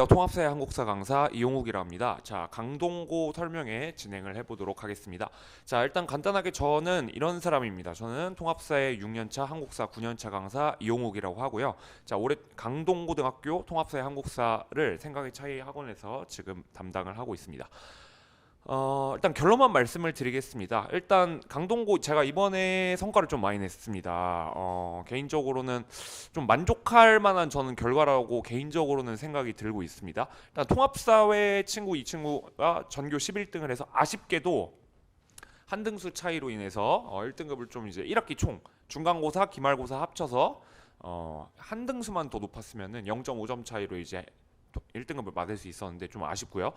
안녕하세요. 통합사회 한국사 강사 이용욱이라 합니다. 자, 강동고 설명회 진행을 해보도록 하겠습니다. 자, 일단 간단하게 저는 이런 사람입니다. 저는 통합사회 6년차 한국사 9년차 강사 이용욱이라고 하고요. 자, 올해 강동고등학교 통합사회 한국사를 생각의 차이 학원에서 지금 담당을 하고 있습니다. 일단 결론만 말씀을 드리겠습니다. 일단 강동고 제가 이번에 성과를 좀 많이 냈습니다. 개인적으로는 좀 만족할 만한 저는 결과라고 개인적으로는 생각이 들고 있습니다. 일단 통합사회 친구 이 친구가 전교 11등을 해서 아쉽게도 한 등수 차이로 인해서 1등급을 좀 이제 1학기 총 중간고사, 기말고사 합쳐서 한 등수만 더 높았으면은 0.5점 차이로 이제 1등급을 받을 수 있었는데 좀 아쉽고요.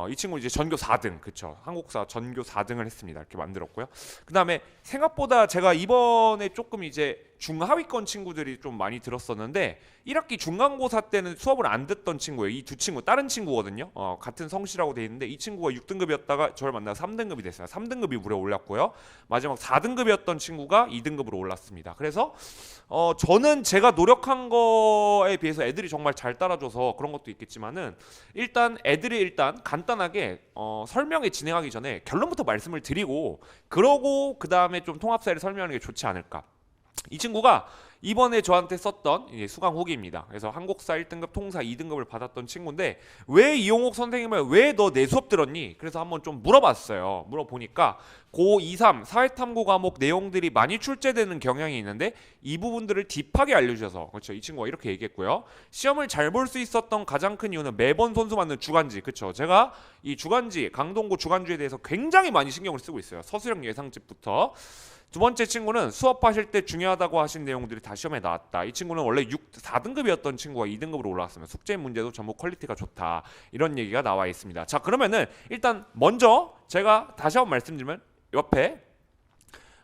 이 친구 이제 전교 4등, 그쵸? 한국사 전교 4등을 했습니다. 이렇게 만들었고요. 그 다음에 생각보다 제가 이번에 조금 이제 중하위권 친구들이 좀 많이 들었었는데 1학기 중간고사 때는 수업을 안 듣던 친구예요. 이 두 친구, 다른 친구거든요. 같은 성씨라고 돼 있는데 이 친구가 6등급이었다가 저를 만나서 3등급이 됐어요. 3등급이 무려 올랐고요. 마지막 4등급이었던 친구가 2등급으로 올랐습니다. 그래서 저는 제가 노력한 거에 비해서 애들이 정말 잘 따라줘서 그런 것도 있겠지만은 일단 애들이 일단 간단하게 설명회 진행하기 전에 결론부터 말씀을 드리고 그러고 그 다음에 좀 통합사회를 설명하는 게 좋지 않을까. 이 친구가 이번에 저한테 썼던 수강 후기입니다. 그래서 한국사 1등급, 통사 2등급을 받았던 친구인데 왜 이용욱 선생님을 왜 너 내 수업 들었니? 그래서 한번 좀 물어봤어요. 물어보니까 고 2, 3 사회탐구 과목 내용들이 많이 출제되는 경향이 있는데 이 부분들을 딥하게 알려주셔서 그렇죠. 이 친구가 이렇게 얘기했고요. 시험을 잘 볼 수 있었던 가장 큰 이유는 매번 손수 맞는 주간지, 그렇죠. 제가 이 주간지, 강동고 주간지에 대해서 굉장히 많이 신경을 쓰고 있어요. 서술형 예상집부터. 두 번째 친구는 수업하실 때 중요하다고 하신 내용들이 다 시험에 나왔다. 이 친구는 원래 4등급이었던 친구가 2등급으로 올라왔으면 숙제 문제도 전부 퀄리티가 좋다. 이런 얘기가 나와 있습니다. 자, 그러면은 일단 먼저 제가 다시 한번 말씀드리면 옆에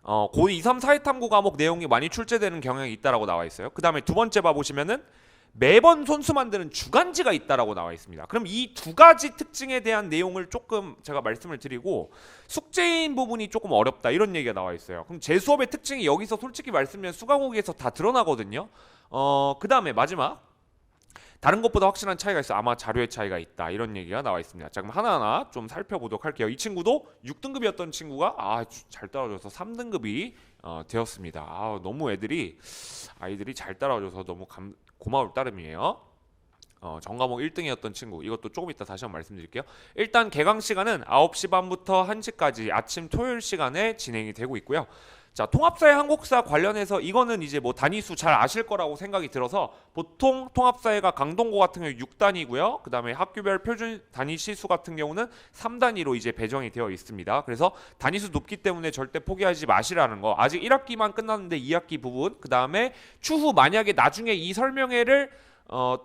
고 2, 3 사회탐구 과목 내용이 많이 출제되는 경향이 있다라고 나와 있어요. 그 다음에 두 번째 봐보시면은 매번 손수 만드는 주간지가 있다라고 나와 있습니다. 그럼 이 두 가지 특징에 대한 내용을 조금 제가 말씀을 드리고 숙제인 부분이 조금 어렵다 이런 얘기가 나와 있어요. 그럼 제 수업의 특징이 여기서 솔직히 말씀드리면 수강후기에서 다 드러나거든요. 그 다음에 마지막 다른 것보다 확실한 차이가 있어. 아마 자료의 차이가 있다. 이런 얘기가 나와 있습니다. 자, 그럼 하나하나 좀 살펴보도록 할게요. 이 친구도 6등급이었던 친구가 잘 따라줘서 3등급이 되었습니다. 너무 아이들이 잘 따라줘서 너무 고마울 따름이에요. 전과목 1등이었던 친구 이것도 조금 이따 다시 한번 말씀드릴게요. 일단 개강 시간은 9시 반부터 1시까지 아침 토요일 시간에 진행이 되고 있고요. 자, 통합사회 한국사 관련해서 이거는 이제 뭐 단위수 잘 아실 거라고 생각이 들어서 보통 통합사회가 강동고 같은 경우 6단위고요. 그 다음에 학교별 표준 단위 시수 같은 경우는 3단위로 이제 배정이 되어 있습니다. 그래서 단위수 높기 때문에 절대 포기하지 마시라는 거. 아직 1학기만 끝났는데 2학기 부분 그 다음에 추후 만약에 나중에 이 설명회를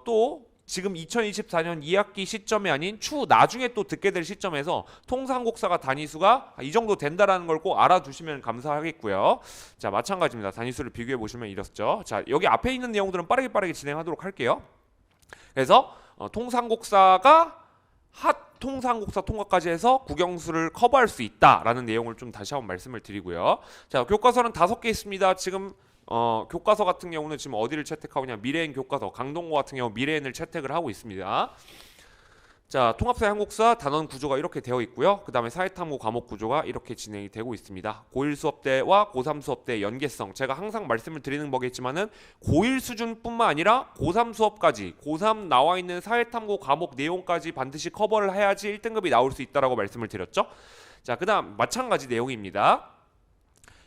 또 지금 2024년 2학기 시점이 아닌 추후 나중에 또 듣게 될 시점에서 통상국사가 단위수가 이 정도 된다라는 걸 꼭 알아두시면 감사하겠고요. 자, 마찬가지입니다. 단위수를 비교해 보시면 이렇죠. 자, 여기 앞에 있는 내용들은 빠르게 진행하도록 할게요. 그래서 통상국사가 통상국사 통과까지 해서 국영수를 커버할 수 있다라는 내용을 좀 다시 한번 말씀을 드리고요. 자, 교과서는 5개 있습니다. 지금 교과서 같은 경우는 지금 어디를 채택하고 있냐, 미래엔 교과서, 강동고 같은 경우 미래엔을 채택을 하고 있습니다. 자, 통합사회 한국사 단원 구조가 이렇게 되어 있고요. 그 다음에 사회탐구 과목 구조가 이렇게 진행이 되고 있습니다. 고1 수업 때와 고3 수업 때의 연계성, 제가 항상 말씀을 드리는 거겠지만은 고1 수준뿐만 아니라 고3 수업까지, 고3 나와 있는 사회탐구 과목 내용까지 반드시 커버를 해야지 1등급이 나올 수 있다라고 말씀을 드렸죠. 자, 그 다음 마찬가지 내용입니다.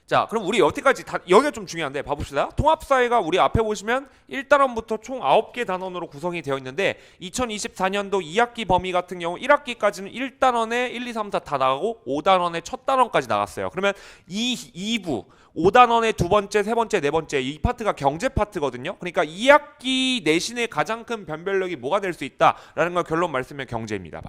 자, 그럼 우리 여태까지 여기가 좀 중요한데 봐봅시다. 통합사회가 우리 앞에 보시면 1단원부터 총 9개 단원으로 구성이 되어 있는데 2024년도 2학기 범위 같은 경우 1학기까지는 1단원에 1, 2, 3, 4 다 나가고 5단원에 첫 단원까지 나갔어요. 그러면 2부 5단원의 두 번째, 세 번째, 네 번째 이 파트가 경제 파트거든요. 그러니까 2학기 내신의 가장 큰 변별력이 뭐가 될 수 있다라는 걸 결론 말씀드리면 경제입니다.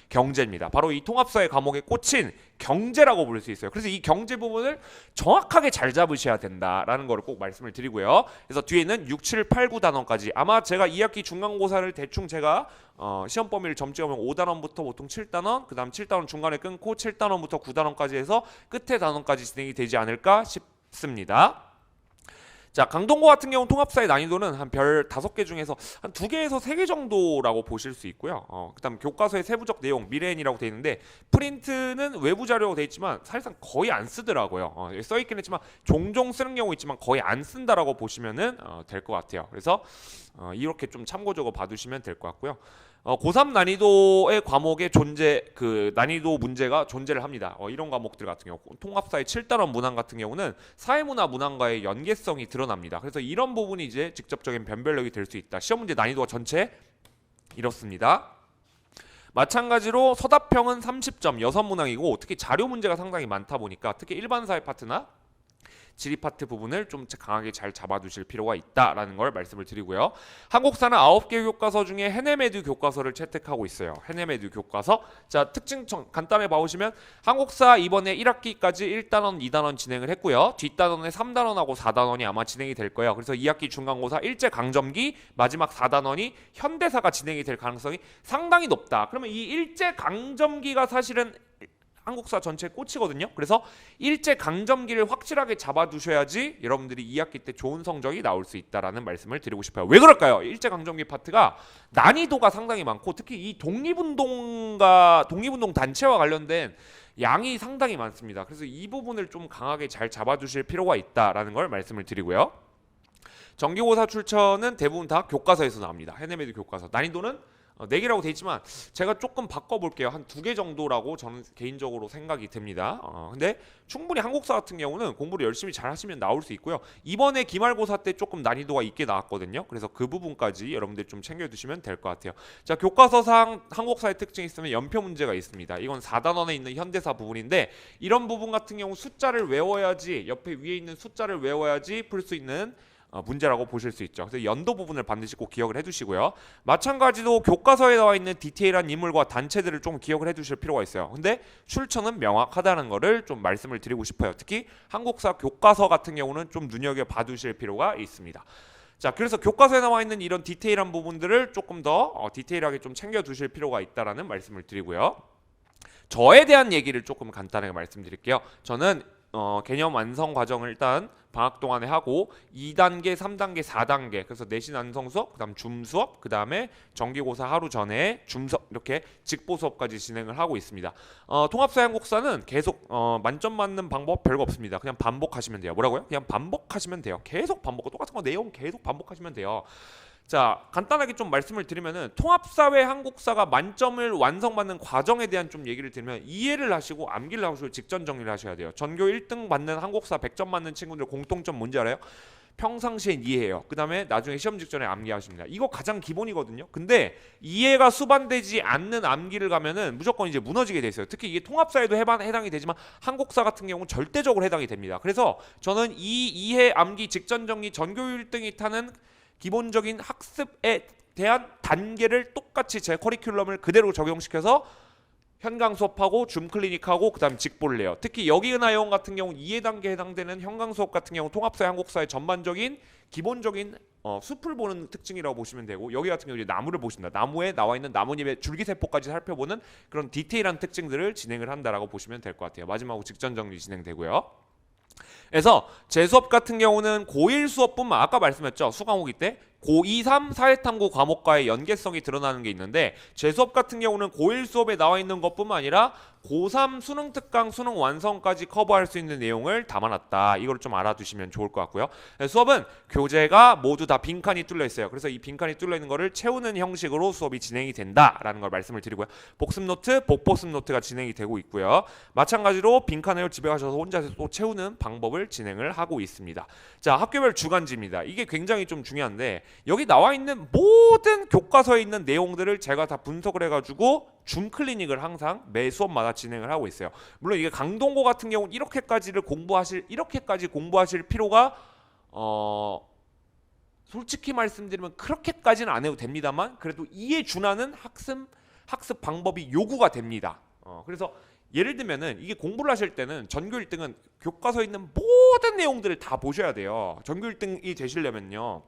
경제입니다. 바로 이 통합사회 과목의 꽃인 경제라고 부를 수 있어요. 그래서 이 경제 부분을 정확하게 잘 잡으셔야 된다라는 걸 꼭 말씀을 드리고요. 그래서 뒤에는 6, 7, 8, 9 단원까지 아마 제가 2학기 중간고사를 대충 제가 시험 범위를 점찍으면 5단원부터 보통 7단원, 그 다음 7단원 중간에 끊고 7단원부터 9단원까지 해서 끝에 단원까지 진행이 되지 않을까 싶습니다. 자, 강동고 같은 경우 통합사의 난이도는 한 별 5개 중에서 한 2개에서 3개 정도라고 보실 수 있고요. 그다음 교과서의 세부적 내용 미래엔이라고 되어 있는데 프린트는 외부 자료로 되어 있지만 사실상 거의 안 쓰더라고요. 써 있긴 했지만 종종 쓰는 경우 있지만 거의 안 쓴다라고 보시면은 될 것 같아요. 그래서 이렇게 좀 참고적으로 봐두시면 될 것 같고요. 고3 난이도의 과목의 난이도 문제가 존재를 합니다. 이런 과목들 같은 경우 통합사의 7단원 문항 같은 경우는 사회문화 문항과의 연계성이 드러납니다. 그래서 이런 부분이 이제 직접적인 변별력이 될 수 있다. 시험 문제 난이도가 전체 이렇습니다. 마찬가지로 서답형은 30점 6문항이고 특히 자료 문제가 상당히 많다 보니까 특히 일반 사회 파트나 지리 파트 부분을 좀 강하게 잘 잡아두실 필요가 있다라는 걸 말씀을 드리고요. 한국사는 9개 교과서 중에 헤네메드 교과서를 채택하고 있어요. 헤네메드 교과서. 자, 특징 간단히 봐보시면 한국사 이번에 1학기까지 1단원, 2단원 진행을 했고요. 뒷단원에 3단원하고 4단원이 아마 진행이 될 거예요. 그래서 2학기 중간고사 일제강점기 마지막 4단원이 현대사가 진행이 될 가능성이 상당히 높다. 그러면 이 일제강점기가 사실은 한국사 전체 꽃이거든요. 그래서 일제강점기를 확실하게 잡아두셔야지 여러분들이 2학기 때 좋은 성적이 나올 수 있다라는 말씀을 드리고 싶어요. 왜 그럴까요? 일제강점기 파트가 난이도가 상당히 많고 특히 이 독립운동 단체와 관련된 양이 상당히 많습니다. 그래서 이 부분을 좀 강하게 잘 잡아두실 필요가 있다라는 걸 말씀을 드리고요. 정기고사 출처는 대부분 다 교과서에서 나옵니다. 헤네메드 교과서. 난이도는 4개라고 돼 있지만 제가 조금 바꿔볼게요. 한 2개 정도라고 저는 개인적으로 생각이 듭니다. 근데 충분히 한국사 같은 경우는 공부를 열심히 잘 하시면 나올 수 있고요. 이번에 기말고사 때 조금 난이도가 있게 나왔거든요. 그래서 그 부분까지 여러분들 좀 챙겨두시면 될 것 같아요. 자, 교과서상 한국사의 특징이 있으면 연표 문제가 있습니다. 이건 4단원에 있는 현대사 부분인데 이런 부분 같은 경우 숫자를 외워야지 옆에 위에 있는 숫자를 외워야지 풀 수 있는 문제라고 보실 수 있죠. 그래서 연도 부분을 반드시 꼭 기억을 해두시고요. 마찬가지로 교과서에 나와 있는 디테일한 인물과 단체들을 좀 기억을 해두실 필요가 있어요. 근데 출처는 명확하다는 거를 좀 말씀을 드리고 싶어요. 특히 한국사 교과서 같은 경우는 좀 눈여겨 봐두실 필요가 있습니다. 자, 그래서 교과서에 나와 있는 이런 디테일한 부분들을 조금 더 디테일하게 좀 챙겨두실 필요가 있다라는 말씀을 드리고요. 저에 대한 얘기를 조금 간단하게 말씀드릴게요. 저는 개념 완성 과정을 일단 방학 동안에 하고 2단계, 3단계, 4단계 그래서 내신 완성 수업, 그다음 줌 수업, 그다음에 정기고사 하루 전에 줌 수업 이렇게 직보 수업까지 진행을 하고 있습니다. 통합사회 한국사는 계속 만점 맞는 방법 별거 없습니다. 그냥 반복하시면 돼요. 뭐라고요? 그냥 반복하시면 돼요. 계속 반복, 똑같은 거 내용 계속 반복하시면 돼요. 자, 간단하게 좀 말씀을 드리면은 통합사회 한국사가 만점을 완성받는 과정에 대한 좀 얘기를 드리면 이해를 하시고 암기를 하시고 직전 정리를 하셔야 돼요. 전교 1등 받는 한국사 100점 맞는 친구들 공통점 뭔지 알아요? 평상시엔 이해해요. 그 다음에 나중에 시험 직전에 암기하십니다. 이거 가장 기본이거든요. 근데 이해가 수반되지 않는 암기를 가면은 무조건 이제 무너지게 돼 있어요. 특히 이게 통합사에도 해당이 되지만 한국사 같은 경우는 절대적으로 해당이 됩니다. 그래서 저는 이 이해 암기 직전 정리 전교 1등이 타는 기본적인 학습에 대한 단계를 똑같이 제 커리큘럼을 그대로 적용시켜서 현강 수업하고 줌 클리닉하고 그다음 직보를 해요. 특히 여기은하영 같은 경우 2회 단계에 해당되는 현강 수업 같은 경우 통합사회 한국사의 전반적인 기본적인 숲을 보는 특징이라고 보시면 되고 여기 같은 경우 이제 나무를 보신다. 나무에 나와 있는 나뭇잎의 줄기세포까지 살펴보는 그런 디테일한 특징들을 진행을 한다라고 보시면 될 것 같아요. 마지막으로 직전 정리 진행되고요. 그래서 제 수업 같은 경우는 고1 수업뿐만 아까 말씀했죠. 수강후기 때 고2, 3 사회탐구 과목과의 연계성이 드러나는 게 있는데 제 수업 같은 경우는 고1 수업에 나와 있는 것뿐만 아니라 고3 수능 특강 수능 완성까지 커버할 수 있는 내용을 담아놨다. 이걸 좀 알아두시면 좋을 것 같고요. 수업은 교재가 모두 다 빈칸이 뚫려 있어요. 그래서 이 빈칸이 뚫려 있는 거를 채우는 형식으로 수업이 진행이 된다라는 걸 말씀을 드리고요. 복습 노트, 복복습 노트가 진행이 되고 있고요. 마찬가지로 빈칸을 집에 가셔서 혼자서 또 채우는 방법을 진행을 하고 있습니다. 자, 학교별 주간지입니다. 이게 굉장히 좀 중요한데 여기 나와 있는 모든 교과서에 있는 내용들을 제가 다 분석을 해가지고 줌 클리닉을 항상 매 수업마다 진행을 하고 있어요. 물론 이게 강동고 같은 경우는 이렇게까지 공부하실 필요가 솔직히 말씀드리면 그렇게까지는 안 해도 됩니다만 그래도 이에 준하는 학습 방법이 요구가 됩니다. 그래서 예를 들면은 이게 공부를 하실 때는 전교 1등은 교과서에 있는 모든 내용들을 다 보셔야 돼요. 전교 1등이 되시려면요.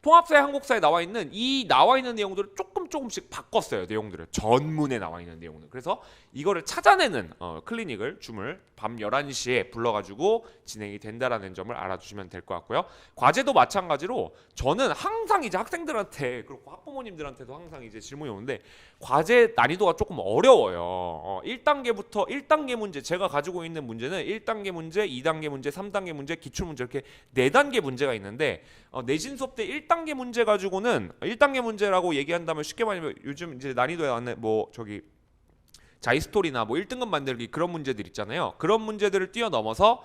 통합사회 한국사에 나와 있는 내용들을 조금씩 바꿨어요. 내용들을 전문에 나와 있는 내용들. 그래서 이거를 찾아내는 클리닉을 줌을 밤 11시에 불러가지고 진행이 된다라는 점을 알아주시면 될 것 같고요. 과제도 마찬가지로 저는 항상 이제 학생들한테 그리고 학부모님들한테도 항상 이제 질문이 오는데 과제 난이도가 조금 어려워요. 1단계 문제 제가 가지고 있는 문제는 1단계 문제, 2단계 문제, 3단계 문제, 기출 문제 이렇게 4단계 문제가 있는데 내신 수업 때 1단계 문제 가지고는 1단계 문제라고 얘기한다면 쉽게 말하면 요즘 이제 난이도에 나는 뭐 저기 자이스토리나 뭐 1등급 만들기 그런 문제들 있잖아요. 그런 문제들을 뛰어넘어서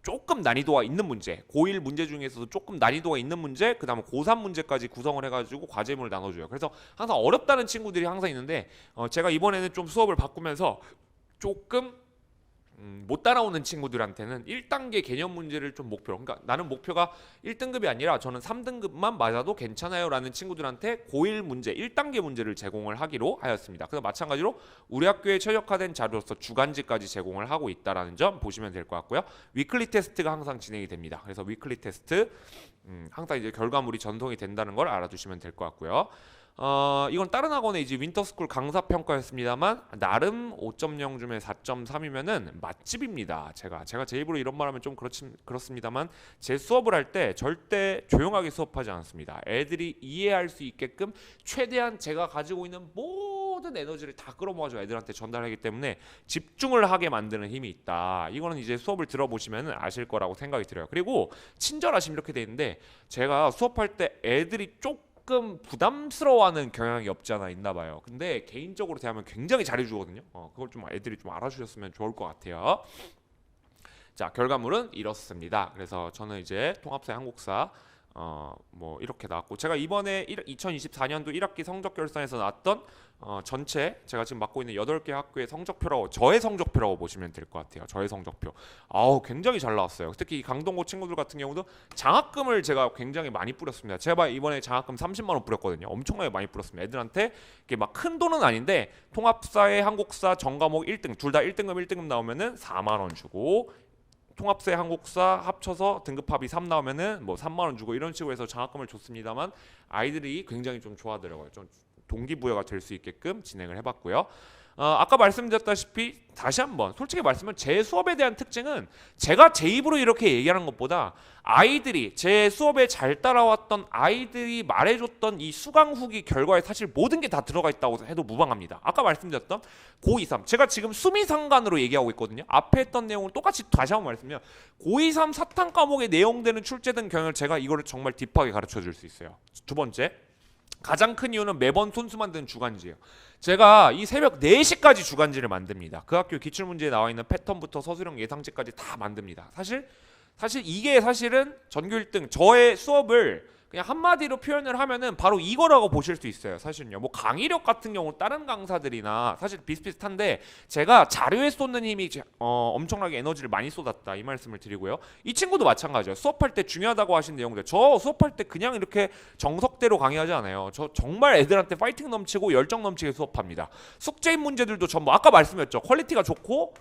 조금 난이도가 있는 문제, 고1 문제 중에서도 조금 난이도가 있는 문제, 그 다음에 고3 문제까지 구성을 해가지고 과제물을 나눠줘요. 그래서 항상 어렵다는 친구들이 항상 있는데 제가 이번에는 좀 수업을 바꾸면서 조금 못 따라오는 친구들한테는 1단계 개념 문제를 좀 목표로, 그러니까 나는 목표가 1등급이 아니라 저는 3등급만 맞아도 괜찮아요 라는 친구들한테 고1 문제 1단계 문제를 제공을 하기로 하였습니다. 그래서 마찬가지로 우리 학교에 최적화된 자료로서 주간지까지 제공을 하고 있다는 점 보시면 될 것 같고요. 위클리 테스트가 항상 진행이 됩니다. 그래서 위클리 테스트 항상 이제 결과물이 전송이 된다는 걸 알아두시면 될 것 같고요. 이건 다른 학원의 이제 윈터스쿨 강사 평가였습니다만 나름 5.0 중에 4.3이면은 맛집입니다. 제가 제 입으로 이런 말하면 좀 그렇습니다만 제 수업을 할 때 절대 조용하게 수업하지 않습니다. 애들이 이해할 수 있게끔 최대한 제가 가지고 있는 모든 에너지를 다 끌어모아서 애들한테 전달하기 때문에 집중을 하게 만드는 힘이 있다. 이거는 이제 수업을 들어보시면 아실 거라고 생각이 들어요. 그리고 친절하심 이렇게 돼 있는데 제가 수업할 때 애들이 조금 부담스러워하는 경향이 없지 않아 있나 봐요. 근데 개인적으로 대하면 굉장히 잘해주거든요. 그걸 좀 애들이 좀 알아주셨으면 좋을 것 같아요. 자, 결과물은 이렇습니다. 그래서 저는 이제 통합사회 한국사 뭐 이렇게 나왔고 제가 이번에 2024년도 1학기 성적 결산에서 나왔던 전체 제가 지금 맡고 있는 8개 학교의 성적표라고 저의 성적표라고 보시면 될 것 같아요. 저의 성적표. 굉장히 잘 나왔어요. 특히 강동고 친구들 같은 경우도 장학금을 제가 굉장히 많이 뿌렸습니다. 제가 이번에 장학금 30만 원 뿌렸거든요. 엄청나게 많이 뿌렸습니다. 애들한테 이게 막 큰 돈은 아닌데 통합사회 한국사 전과목 1등 둘 다 1등급 나오면은 4만 원 주고 통합사회 한국사 합쳐서 등급합이 3 나오면은 뭐 3만 원 주고 이런 식으로 해서 장학금을 줬습니다만 아이들이 굉장히 좀 좋아하더라고요. 좀 동기부여가 될 수 있게끔 진행을 해봤고요. 아까 말씀드렸다시피 다시 한번 솔직히 말씀은 제 수업에 대한 특징은 제가 제 입으로 이렇게 얘기하는 것보다 아이들이 제 수업에 잘 따라왔던 아이들이 말해줬던 이 수강 후기 결과에 사실 모든 게 다 들어가 있다고 해도 무방합니다. 아까 말씀드렸던 고2, 3 제가 지금 수미상관으로 얘기하고 있거든요. 앞에 했던 내용을 똑같이 다시 한번 말씀드리면 고2, 3 사탕 과목에 내용되는 출제된 경향을 제가 이거를 정말 딥하게 가르쳐 줄 수 있어요. 두 번째, 가장 큰 이유는 매번 손수 만드는 주간지예요. 제가 이 새벽 4시까지 주간지를 만듭니다. 그 학교 기출문제에 나와 있는 패턴부터 서술형 예상치까지 다 만듭니다. 사실 이게 사실은 전교 1등 저의 수업을 그냥 한마디로 표현을 하면은 바로 이거라고 보실 수 있어요. 사실은요. 뭐 강의력 같은 경우 다른 강사들이나 사실 비슷비슷한데 제가 자료에 쏟는 힘이 엄청나게 에너지를 많이 쏟았다 이 말씀을 드리고요. 이 친구도 마찬가지예요. 수업할 때 중요하다고 하신 내용들 저 수업할 때 그냥 이렇게 정석대로 강의하지 않아요. 저 정말 애들한테 파이팅 넘치고 열정 넘치게 수업합니다. 숙제인 문제들도 전부 아까 말씀드렸죠. 퀄리티가 좋고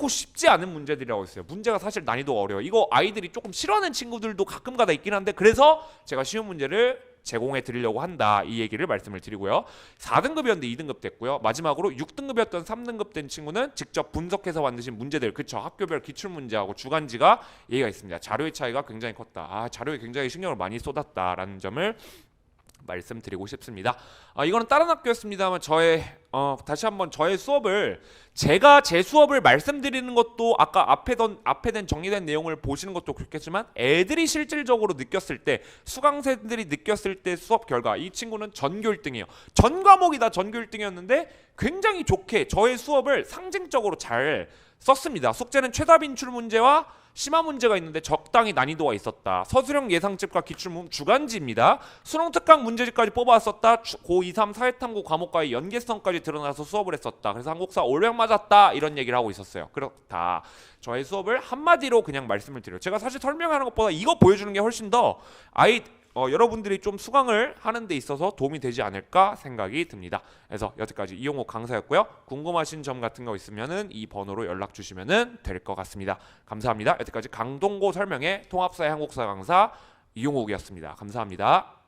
쉽지 않은 문제들이라고 했어요. 문제가 사실 난이도가 어려워요. 이거 아이들이 조금 싫어하는 친구들도 가끔가다 있긴 한데 그래서 제가 쉬운 문제를 제공해 드리려고 한다 이 얘기를 말씀을 드리고요. 4등급이었는데 2등급 됐고요. 마지막으로 6등급이었던 3등급 된 친구는 직접 분석해서 만드신 문제들 그쵸 학교별 기출문제하고 주간지가 얘기가 있습니다. 자료의 차이가 굉장히 컸다. 자료에 굉장히 신경을 많이 쏟았다라는 점을 말씀드리고 싶습니다. 이거는 다른 학교였습니다만 다시 한번 저의 수업을 제가 제 수업을 말씀드리는 것도 아까 앞에 된 정리된 내용을 보시는 것도 그렇겠지만 애들이 실질적으로 느꼈을 때 수강생들이 느꼈을 때 수업 결과 이 친구는 전교 1등이에요. 전 과목이 다 전교 1등이었는데 굉장히 좋게 저의 수업을 상징적으로 잘 썼습니다. 숙제는 최다 인출 문제와 심화 문제가 있는데 적당히 난이도가 있었다. 서술형 예상집과 기출문 주간지입니다. 수능 특강 문제집까지 뽑아왔었다. 고2, 3 사회탐구 과목과의 연계성까지 드러나서 수업을 했었다. 그래서 한국사 올백 맞았다. 이런 얘기를 하고 있었어요. 그렇다. 저의 수업을 한마디로 그냥 말씀을 드려요. 제가 사실 설명하는 것보다 이거 보여주는 게 훨씬 더 여러분들이 좀 수강을 하는 데 있어서 도움이 되지 않을까 생각이 듭니다. 그래서 여태까지 이용호 강사였고요. 궁금하신 점 같은 거 있으면은 이 번호로 연락 주시면은 될 것 같습니다. 감사합니다. 여태까지 강동고 설명회 통합사회 한국사 강사 이용욱이었습니다. 감사합니다.